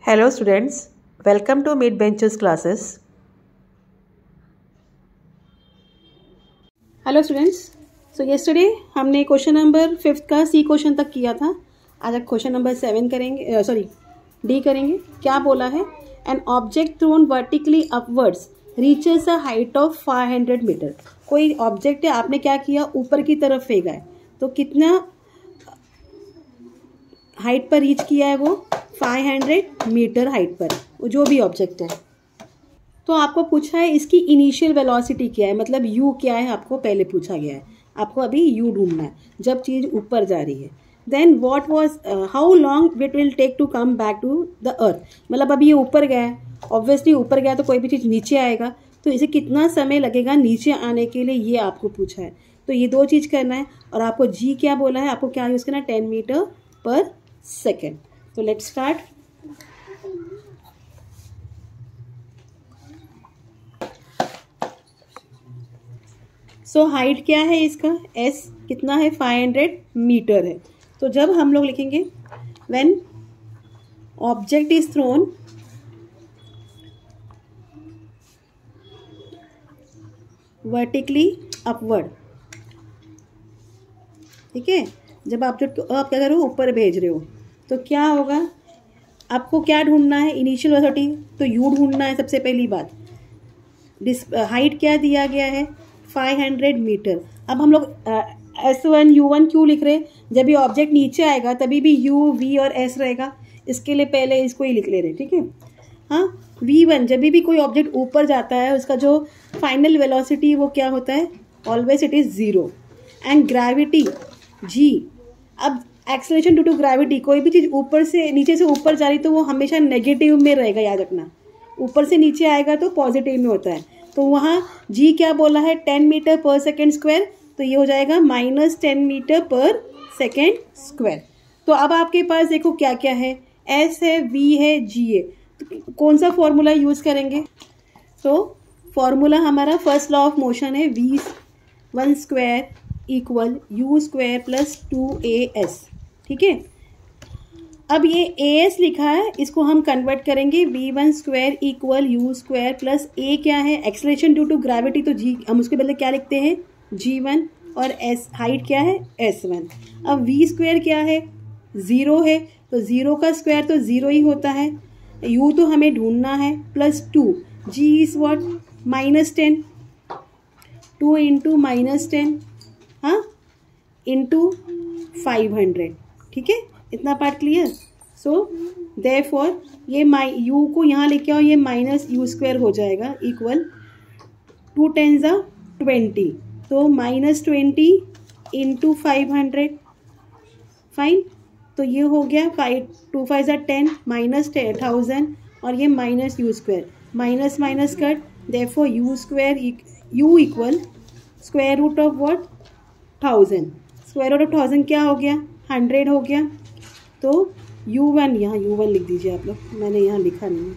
Hello students, welcome to Mid Benches classes. Hello students, so yesterday हमने question number 5 का सी question तक किया था. आज आप क्वेश्चन नंबर 7 करेंगे, डी करेंगे. क्या बोला है? An object thrown vertically upwards reaches a height of 500 metre. कोई ऑब्जेक्ट है, आपने क्या किया, ऊपर की तरफ फेंका है, तो कितना हाइट पर रीच किया है? वो 500 मीटर हाइट पर, जो भी ऑब्जेक्ट है. तो आपको पूछा है इसकी इनिशियल वेलोसिटी क्या है, मतलब यू क्या है, आपको पहले पूछा गया है. आपको अभी यू ढूंढना है जब चीज ऊपर जा रही है. Then what was how long it will take to come back to the earth. मतलब अभी ये ऊपर गया है, ऑब्वियसली ऊपर गया तो कोई भी चीज नीचे आएगा, तो इसे कितना समय लगेगा नीचे आने के लिए, ये आपको पूछा है. तो ये दो चीज करना है. और आपको जी क्या बोला है, आपको क्या यूज करना है, 10 मीटर पर सेकेंड. तो लेट्स स्टार्ट. सो हाइट क्या है इसका, एस कितना है, 500 मीटर है. तो जब हम लोग लिखेंगे when object is thrown vertically upward, ठीक है, जब आप क्या करो, ऊपर भेज रहे हो, तो क्या होगा, आपको क्या ढूंढना है, इनिशियल वेलोसिटी. तो यू ढूंढना है सबसे पहली बात. हाइट क्या दिया गया है, 500 मीटर. अब हम लोग S1 U1 क्यों लिख रहे हैं, जब ये ऑब्जेक्ट नीचे आएगा तभी भी U V और S रहेगा, इसके लिए पहले इसको ही लिख ले रहे हैं, ठीक है. हाँ, V1 जब भी कोई ऑब्जेक्ट ऊपर जाता है उसका जो फाइनल वेलोसिटी वो क्या होता है, always it is 0. And gravity G. अब एक्सेलरेशन ड्यू टू ग्रेविटी, कोई भी चीज़ ऊपर से नीचे से ऊपर जा रही तो वो हमेशा नेगेटिव में रहेगा, याद रखना. ऊपर से नीचे आएगा तो पॉजिटिव में होता है. तो वहाँ जी क्या बोला है, 10 मीटर पर सेकेंड स्क्वायर, तो ये हो जाएगा -10 मीटर पर सेकेंड स्क्वायर. तो अब आपके पास देखो क्या क्या है, एस है, वी है, जी है. तो कौन सा फॉर्मूला यूज करेंगे? तो फॉर्मूला हमारा फर्स्ट लॉ ऑफ मोशन है, V1 square equal U square plus 2AS, ठीक है. अब ये AS लिखा है, इसको हम कन्वर्ट करेंगे, V1 square equal U square plus A क्या है, एक्सेलरेशन ड्यू टू ग्रेविटी, तो G हम उसके बदले क्या लिखते हैं, G1, और S हाइट क्या है, S1. अब V स्क्वायर क्या है, 0 है, तो 0 का स्क्वायर तो 0 ही होता है. U तो हमें ढूंढना है, plus 2, G is what, -10, 2 into -10, हाँ, इंटू 500, ठीक है. इतना पार्ट क्लियर. सो देयरफॉर ये यू को यहाँ लेके आओ, ये -U स्क्वायर हो जाएगा इक्वल 2 10 20, तो -20 इंटू 500, फाइन. तो ये हो गया 2 5 10 -1000, और ये -U square, minus minus cut, therefore U square U equal square root of what, 1000. Square root of 1000 क्या हो गया, 100 हो गया. तो U1, यहाँ U1 लिख दीजिए आप लोग, मैंने यहाँ लिखा नहीं है.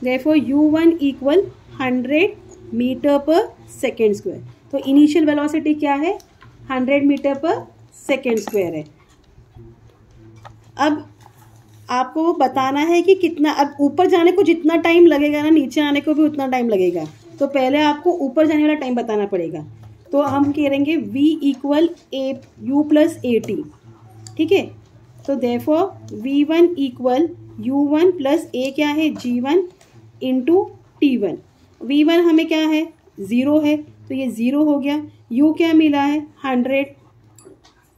Therefore U1 equal 100 metre per second square. तो इनिशियल वेलोसिटी क्या है, 100 मीटर पर सेकेंड स्क्वायर है. अब आपको बताना है कि कितना, अब ऊपर जाने को जितना टाइम लगेगा ना, नीचे आने को भी उतना टाइम लगेगा. तो पहले आपको ऊपर जाने वाला टाइम बताना पड़ेगा. तो हम करेंगे V equal U plus AT, ठीक है. तो therefore V1 equal U1 plus A क्या है, G1 इंटू T1. V1 हमें क्या है, 0 है, तो ये 0 हो गया. U क्या मिला है, 100,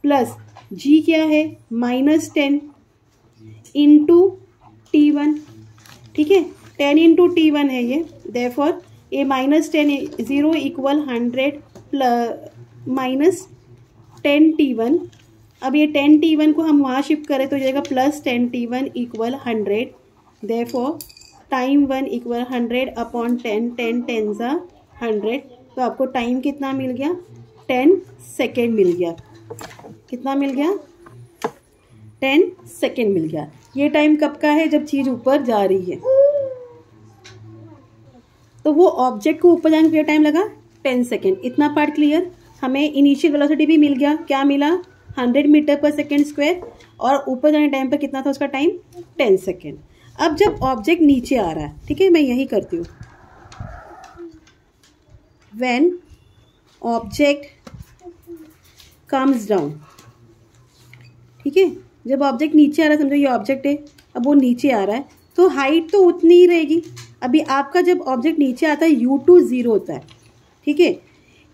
प्लस G क्या है, -10 इंटू T1, ठीक है. 10 इंटू T1 है ये, देयरफॉर ये -10, 0 इक्वल 100 प्लस -10 T1. अब ये 10 T1 को हम वहाँ शिफ्ट करें तो जाएगा +10 T1 equal 100. Therefore time 1 equal 100 upon 10, 10 10 100. तो आपको टाइम कितना मिल गया, 10 सेकेंड मिल गया. कितना मिल गया, 10 सेकेंड मिल गया. ये टाइम कब का है, जब चीज़ ऊपर जा रही है. तो वो ऑब्जेक्ट को ऊपर जाने के लिए टाइम लगा 10 सेकेंड. इतना पार्ट क्लियर. हमें इनिशियल वेलोसिटी भी मिल गया, क्या मिला, 100 मीटर पर सेकेंड स्क्वायर. और ऊपर जाने टाइम पर कितना था उसका टाइम 10 सेकेंड। अब जब ऑब्जेक्ट नीचे आ रहा है, ठीक है, मैं यही करती हूँ, व्हेन ऑब्जेक्ट कम्स डाउन, ठीक है, जब ऑब्जेक्ट नीचे आ रहा है, समझो ये ऑब्जेक्ट है, अब वो नीचे आ रहा है, तो हाइट तो उतनी ही रहेगी। अभी आपका जब ऑब्जेक्ट नीचे आता है u2 0 होता है, ठीक है,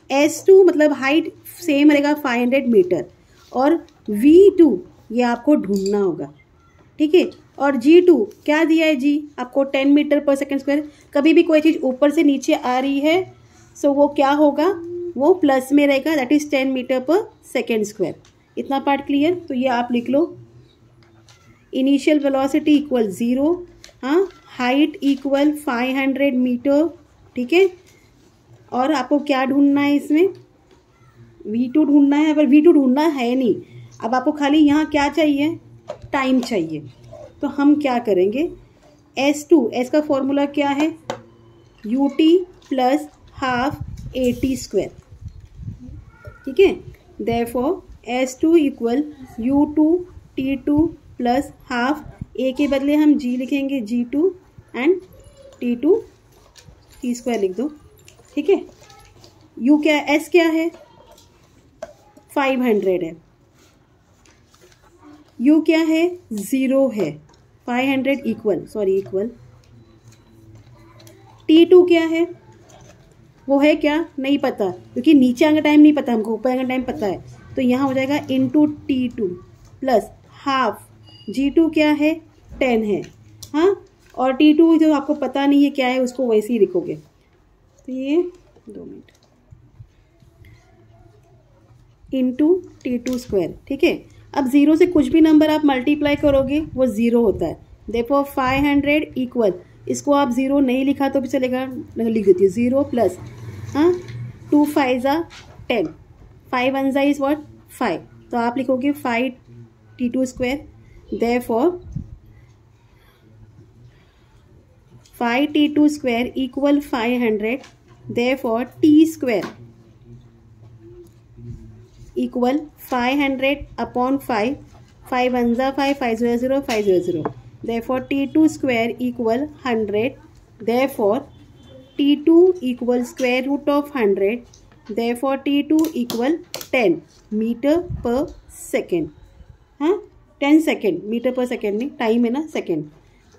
s2 मतलब हाइट सेम रहेगा 500 मीटर, और v2 ये आपको ढूंढना होगा, ठीक है, और g2 क्या दिया है, g आपको 10 मीटर पर सेकेंड स्क्वायर। कभी भी कोई चीज़ ऊपर से नीचे आ रही है सो वो क्या होगा, वो प्लस में रहेगा, that is 10 metre per second square. इतना पार्ट क्लियर। तो ये आप लिख लो, इनिशियल वेलोसिटी इक्वल 0, हाँ, हाइट इक्वल 500 मीटर, ठीक है, और आपको क्या ढूंढना है इसमें, v2 ढूंढना है। पर v2 ढूंढना है नहीं, अब आपको खाली यहाँ क्या चाहिए, टाइम चाहिए। तो हम क्या करेंगे, s2, s का फॉर्मूला क्या है, ut plus half at square, ठीक है, therefore s2 equal u2 t2 plus half, a के बदले हम g लिखेंगे, g2 and t2 t square लिख दो, ठीक है। u क्या है, s क्या है, 500 है, u क्या है, 0 है, 500 इक्वल t2 क्या है, वो है क्या, नहीं पता, क्योंकि नीचे आने का टाइम नहीं पता हमको, ऊपर आने का टाइम पता है। तो यहाँ हो जाएगा into t2 plus half, g2 क्या है, 10 है, हाँ, और t2 जो आपको पता नहीं है क्या है उसको वैसे ही लिखोगे। तो ये 2 मिनट इंटू t2 स्क्वायर, ठीक है। अब 0 से कुछ भी नंबर आप मल्टीप्लाई करोगे वो 0 होता है, देखो 500 इक्वल, इसको आप 0 नहीं लिखा तो भी चलेगा, लिख देती हूँ 0 प्लस, हाँ, 2 5 ज़ा 10, 5 1 ज़ा इज व्हाट 5, तो आप लिखोगे 5 t2 square, therefore 5 t2 square equal 500, therefore t square equal 500 upon 5, 5 1 ज़ा 5, 5 0 0, 5 0 0, therefore t2 square equal 100, therefore t2 equal square root of 100, therefore t2 equal 10 metre per second, हाँ, 10 सेकेंड, मीटर पर सेकेंड नहीं, time है ना second.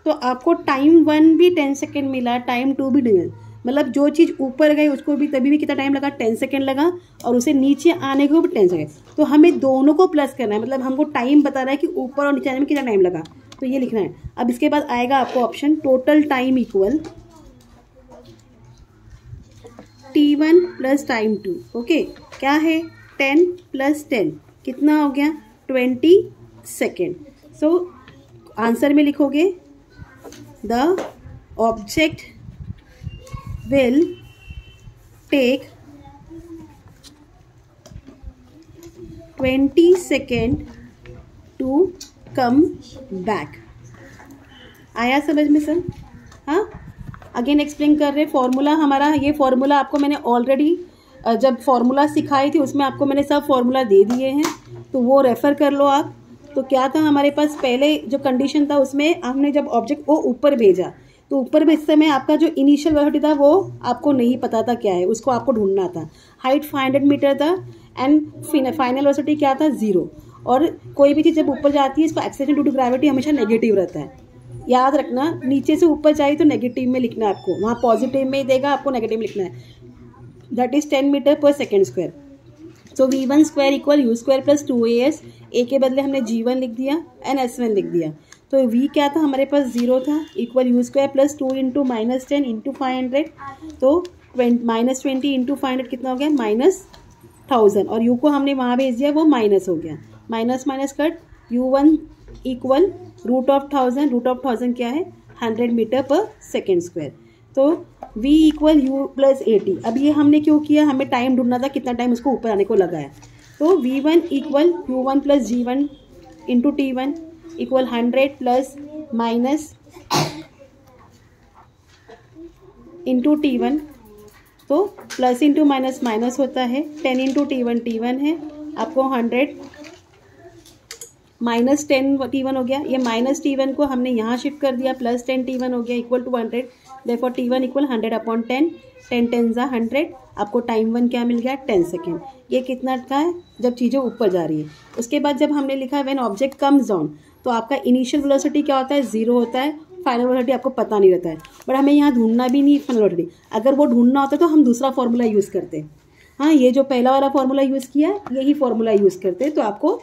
तो आपको time 1 भी 10 second मिला, time 2 भी 10, मतलब जो चीज़ ऊपर गई उसको भी तभी भी कितना टाइम लगा, 10 सेकेंड लगा, और उसे नीचे आने को भी 10 सेकेंड। तो हमें दोनों को प्लस करना है, मतलब हमको टाइम बता रहा है कि ऊपर और नीचे आने में कितना टाइम लगा, तो ये लिखना है। अब इसके बाद आएगा आपको option total time equal t1 plus time 2, okay, क्या है 10 प्लस 10 कितना हो गया 20 सेकेंड। सो आंसर में लिखोगे the object will take 20 second to come back. आया समझ में सर, हाँ, अगेन एक्सप्लेन कर रहे, फॉर्मूला हमारा, ये फॉर्मूला आपको मैंने ऑलरेडी जब फॉर्मूला सिखाई थी उसमें आपको मैंने सब फॉर्मूला दे दिए हैं, तो वो रेफ़र कर लो आप। तो क्या था हमारे पास पहले जो कंडीशन था उसमें हमने जब ऑब्जेक्ट को ऊपर भेजा, तो ऊपर भेजते समय आपका जो इनिशियल वेलोसिटी था वो आपको नहीं पता था क्या है, उसको आपको ढूंढना था। हाइट 500 मीटर था एंड फाइनल वेलोसिटी क्या था 0, और कोई भी चीज़ जब ऊपर जाती है इसका एक्सेलरेशन ड्यू टू ग्रेविटी हमेशा नेगेटिव रहता है, याद रखना। नीचे से ऊपर चाहिए तो नेगेटिव में लिखना है आपको, वहाँ पॉजिटिव में देगा, आपको नेगेटिव लिखना है, that is 10 metre per second square. So v1 square equal you square plus 2as, ए के बदले हमने g1 लिख दिया एंड s1 लिख दिया। तो v क्या था हमारे पास 0 था, equal you square plus 2 into minus 10 into 500, तो माइनस 20 इंटू 500 कितना हो गया -1000, और u को हमने वहाँ भेज दिया, वो माइनस हो गया, minus minus cut, u1 equal root of 1000 क्या है 100 मीटर पर सेकेंड स्क्वायर। तो v इक्वल यू प्लस 80। अब ये हमने क्यों किया, हमें टाइम ढूंढना था कितना टाइम उसको ऊपर आने को लगा है। तो v1 equal u1 plus g1 into t1 equal 100 plus minus into t1, तो प्लस इंटू माइनस माइनस होता है, 10 इंटू t1 है, आपको 100 -10 T1 हो गया, ये -T1 को हमने यहाँ शिफ्ट कर दिया, +10 T1 हो गया equal to 100, therefore T1 equal 100/10, 10 10 100, आपको टाइम 1 क्या मिल गया 10 सेकेंड। ये कितना का है जब चीज़ें ऊपर जा रही है। उसके बाद जब हमने लिखा व्हेन ऑब्जेक्ट कम्स डाउन, तो आपका इनिशियल वेलोसिटी क्या होता है 0 होता है, फाइनल वेलोसिटी आपको पता नहीं रहता है, बट हमें यहाँ ढूंढना भी नहीं फाइनल वेलोसिटी। अगर वो ढूंढना होता तो हम दूसरा फॉर्मूला यूज़ करते। हाँ, ये जो पहला वाला फॉर्मूला यूज़ किया यही फॉर्मूला यूज़ करते तो आपको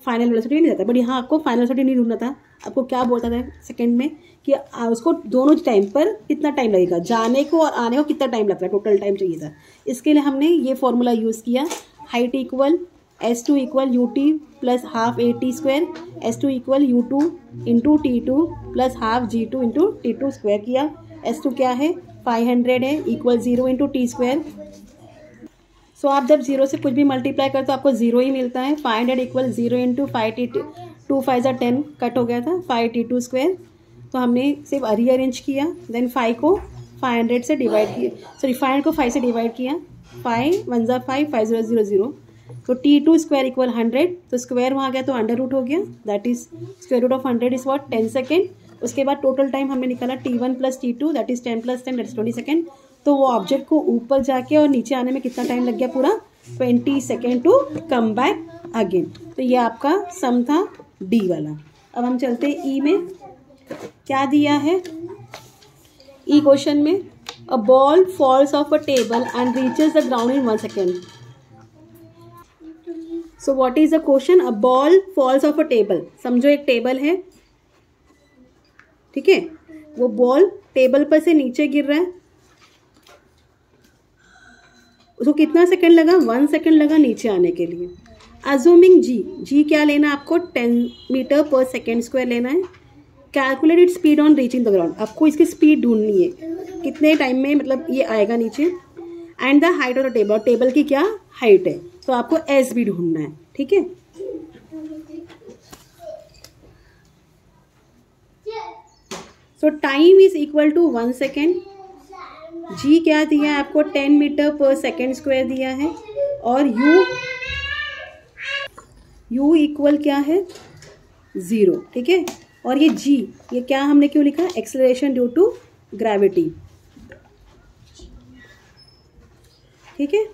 फाइनल वेलोसिटी नहीं रहता। बट यहाँ आपको फाइनल वेलोसिटी नहीं ढूंढना था, आपको क्या बोलता था सेकंड में कि उसको दोनों टाइम पर कितना टाइम लगेगा, जाने को और आने को कितना टाइम लगता है, टोटल टाइम चाहिए था। इसके लिए हमने ये फॉर्मूला यूज़ किया, height equal S2 equal UT plus half AT², S2 equal U2 into T2 plus half G2 into T2 square किया। S2 क्या है 500 है, इक्वल 0 इंटू T²। सो आप जब 0 से कुछ भी मल्टीप्लाई करते तो आपको 0 ही मिलता है। 500 इक्वल 0 इंटू 5T2, 2 5 10 कट हो गया था 5T2 स्क्वायर। तो हमने सिर्फ रीअरेंज किया, देन 5 को 500 से डिवाइड किया, सॉरी 500 को 5 से डिवाइड किया, 5 1 ज़ा 5 5 0 0 0, तो T2 स्क्वायर इक्वल 100, तो स्क्वायर वहाँ गया तो अंडर रूट हो गया, that is square root of 100 is what 10 second. उसके बाद टोटल टाइम हमने निकाला T1 plus T2 that is 10 plus 10 that is 20 second. तो वो ऑब्जेक्ट को ऊपर जाके और नीचे आने में कितना टाइम लग गया, पूरा 20 second to come back again. तो ये आपका सम था डी वाला। अब हम चलते ई में, क्या दिया है ई क्वेश्चन में, a ball falls off a table and reaches the ground in 1 second. So what is the question, a ball falls off a table. समझो एक टेबल है, ठीक है, वो बॉल टेबल पर से नीचे गिर रहा है, उसको कितना सेकंड लगा 1 सेकंड लगा नीचे आने के लिए। अज्यूमिंग जी क्या लेना आपको 10 मीटर पर सेकेंड स्क्वायर लेना है। Calculate it speed on reaching the ground, आपको इसकी स्पीड ढूंढनी है कितने टाइम में मतलब ये आएगा नीचे। And the height of the table, table की क्या हाइट है, तो आपको एस भी ढूंढना है, ठीक है। So time is equal to 1 second, g क्या दिया है आपको 10 मीटर पर सेकेंड स्क्वायर दिया है, और यू इक्वल क्या है 0, ठीक है। और ये जी, ये क्या हमने क्यों लिखा, एक्सेलरेशन ड्यू टू ग्रेविटी, ठीक है।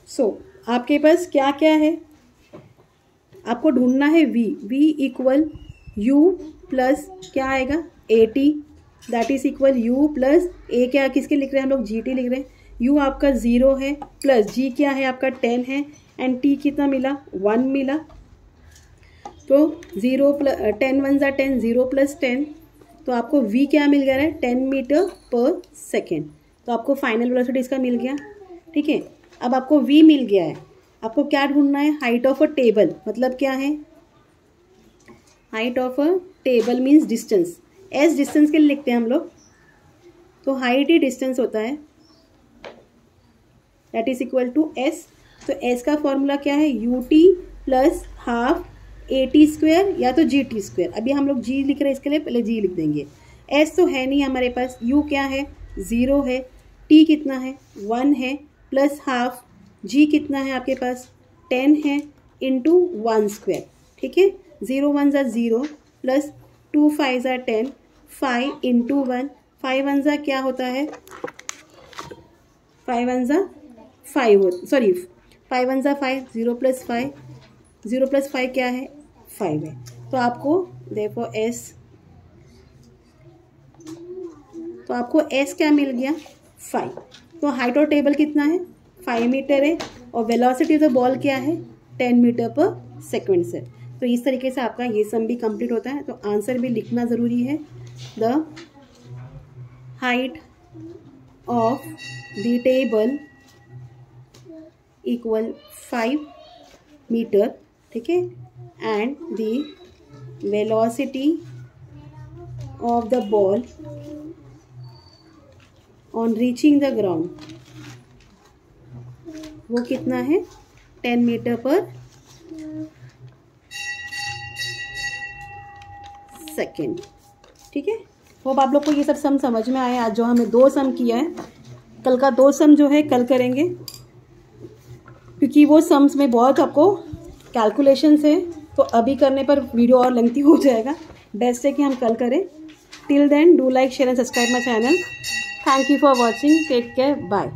सो आपके पास क्या क्या है, आपको ढूंढना है v इक्वल u प्लस क्या आएगा AT, that is equal u plus a, क्या किसके लिख रहे हैं हम लोग GT लिख रहे हैं, u आपका 0 है, प्लस g क्या है आपका 10 है, एंड t कितना मिला 1 मिला। तो 0 प्लस 10 1 ज़ा 10, 0 प्लस 10, तो आपको v क्या मिल गया है 10 मीटर पर सेकेंड। तो आपको फाइनल वेलोसिटी इसका मिल गया, ठीक है। अब आपको v मिल गया है, आपको क्या ढूंढना है, हाइट ऑफ अ टेबल, मतलब क्या है height of a table means distance, S distance के लिए लिखते हैं हम लोग, तो हाइट ही डिस्टेंस होता है, that is equal to S. तो एस का फॉर्मूला क्या है UT plus half AT square या तो GT स्क्वायर। अभी हम लोग जी लिख रहे हैं, इसके लिए पहले जी लिख देंगे। एस तो है नहीं हमारे पास, U क्या है 0 है, T कितना है 1 है, प्लस हाफ, जी कितना है आपके पास 10 है, इंटू 1 स्क्वायर, ठीक है। 0 1 ज़ा 0 प्लस 2 5 ज़ा 10, 5 इंटू 1, 5 1 ज़ा क्या होता है 5 1 ज़ा 5 सॉरी 5 1 ज़ा 5, 0 प्लस 5, 0 प्लस 5 क्या है 5 है। तो आपको देखो एस, तो आपको एस क्या मिल गया 5। तो हाइट और टेबल कितना है 5 मीटर है, और वेलोसिटी ऑफ द बॉल क्या है 10 मीटर पर सेकेंड से। तो इस तरीके से आपका ये सम भी कंप्लीट होता है। तो आंसर भी लिखना ज़रूरी है, the height of the table equal 5 metre, ठीक है, and the velocity of the ball on reaching the ground वो कितना है 10 मीटर पर सेकेंड, ठीक है। होप आप लोग को ये सब सम समझ में आए। आज जो हमें 2 सम किया है, कल का 2 सम जो है कल करेंगे, क्योंकि वो सम्स में बहुत आपको कैलकुलेशंस है तो अभी करने पर वीडियो और लेंथी हो जाएगा, बेस्ट है कि हम कल करें। Till then do like share and subscribe my channel. Thank you for watching, take care, bye.